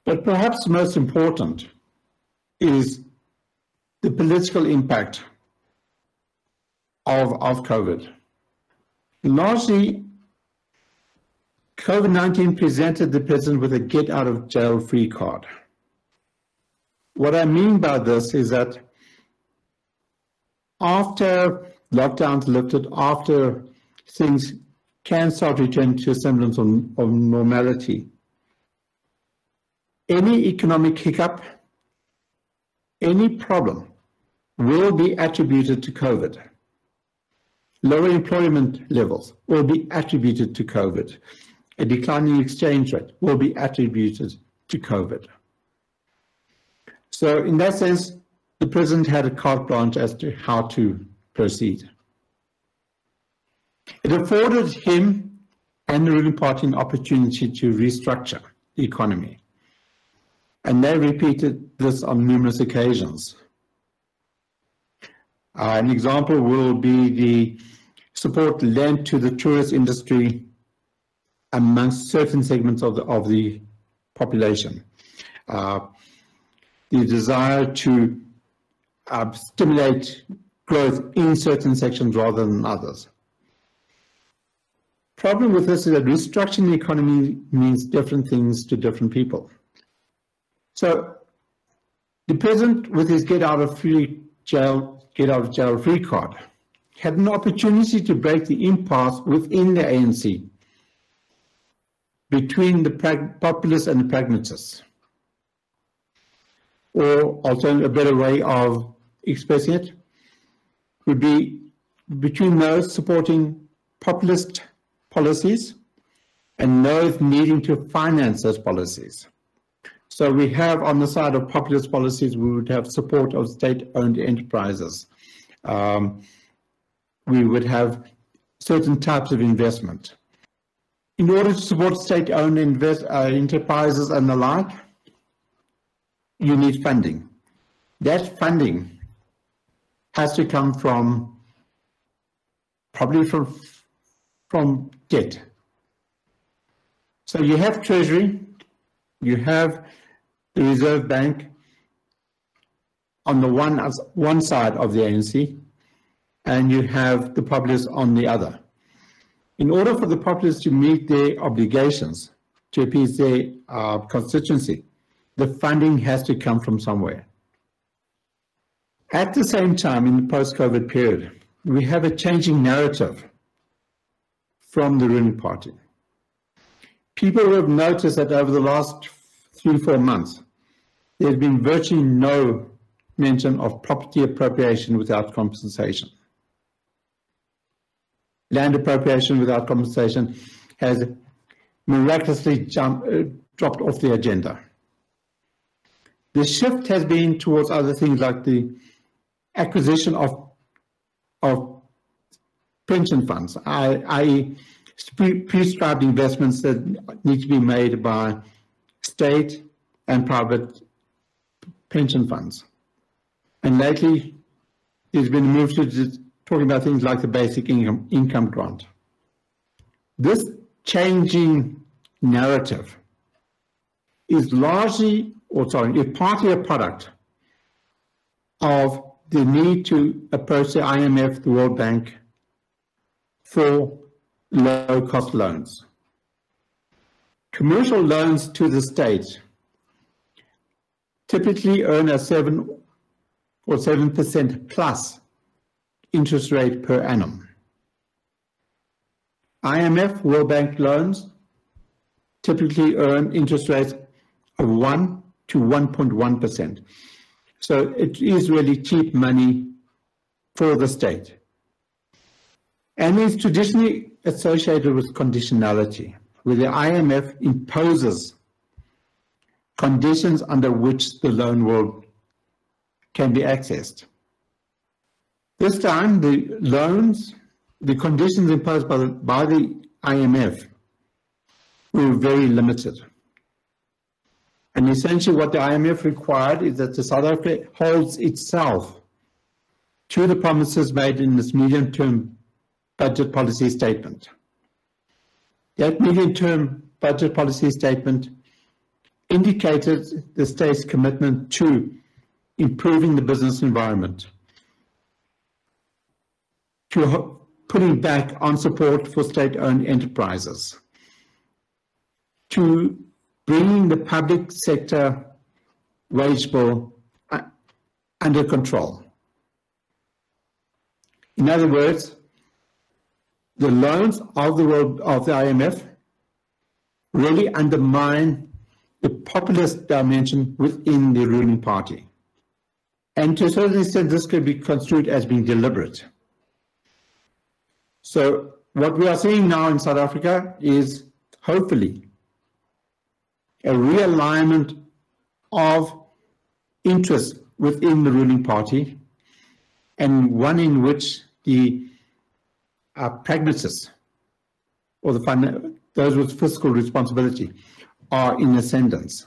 But perhaps most important is the political impact of COVID. Largely, COVID-19 presented the president with a get-out-of-jail-free card. What I mean by this is that after lockdowns lifted, after things can start returning to a semblance of normality, any economic hiccup, any problem will be attributed to COVID. Lower employment levels will be attributed to COVID. A declining exchange rate will be attributed to COVID. So in that sense, the president had a carte blanche as to how to proceed. It afforded him and the ruling party an opportunity to restructure the economy. And they repeated this on numerous occasions. An example will be the support lent to the tourist industry amongst certain segments of the population. The desire to stimulate growth in certain sections rather than others. Problem with this is that restructuring the economy means different things to different people. So the president, with his get out of jail free card, had an opportunity to break the impasse within the ANC between the populists and the pragmatists. Or also a better way of expressing it would be between those supporting populist policies and those needing to finance those policies. So we have on the side of populist policies, we would have support of state-owned enterprises. We would have certain types of investment. In order to support state-owned enterprises and the like, you need funding. That funding has to come from, probably from debt. So you have Treasury, you have the Reserve Bank on the one side of the ANC, and you have the populists on the other. In order for the populists to meet their obligations, to appease their constituency, the funding has to come from somewhere. At the same time, in the post-COVID period, we have a changing narrative from the ruling party. People will have noticed that over the last 3-4 months, there's been virtually no mention of property appropriation without compensation. Land appropriation without compensation has miraculously dropped off the agenda. The shift has been towards other things like the acquisition of pension funds, i.e. prescribed investments that need to be made by state and private pension funds. And lately, there's been a move to talking about things like the basic income grant. This changing narrative is partly a product of the need to approach the IMF, the World Bank, for low-cost loans. Commercial loans to the state typically earn a 7% plus interest rate per annum. IMF, World Bank loans typically earn interest rates of 1 to 1.1%. So it is really cheap money for the state. And is traditionally associated with conditionality, where the IMF imposes conditions under which the loan can be accessed. This time, the loans, the conditions imposed by the IMF were very limited. And essentially what the IMF required is that the South Africa holds itself to the promises made in this medium-term budget policy statement. That medium-term budget policy statement indicated the state's commitment to improving the business environment, to putting back on support for state-owned enterprises, to bringing the public sector wage bill under control. In other words, the loans of the IMF really undermine the populist dimension within the ruling party. And to a certain extent, this could be construed as being deliberate. So what we are seeing now in South Africa is hopefully a realignment of interests within the ruling party, and one in which the pragmatists, or those with fiscal responsibility, are in ascendance.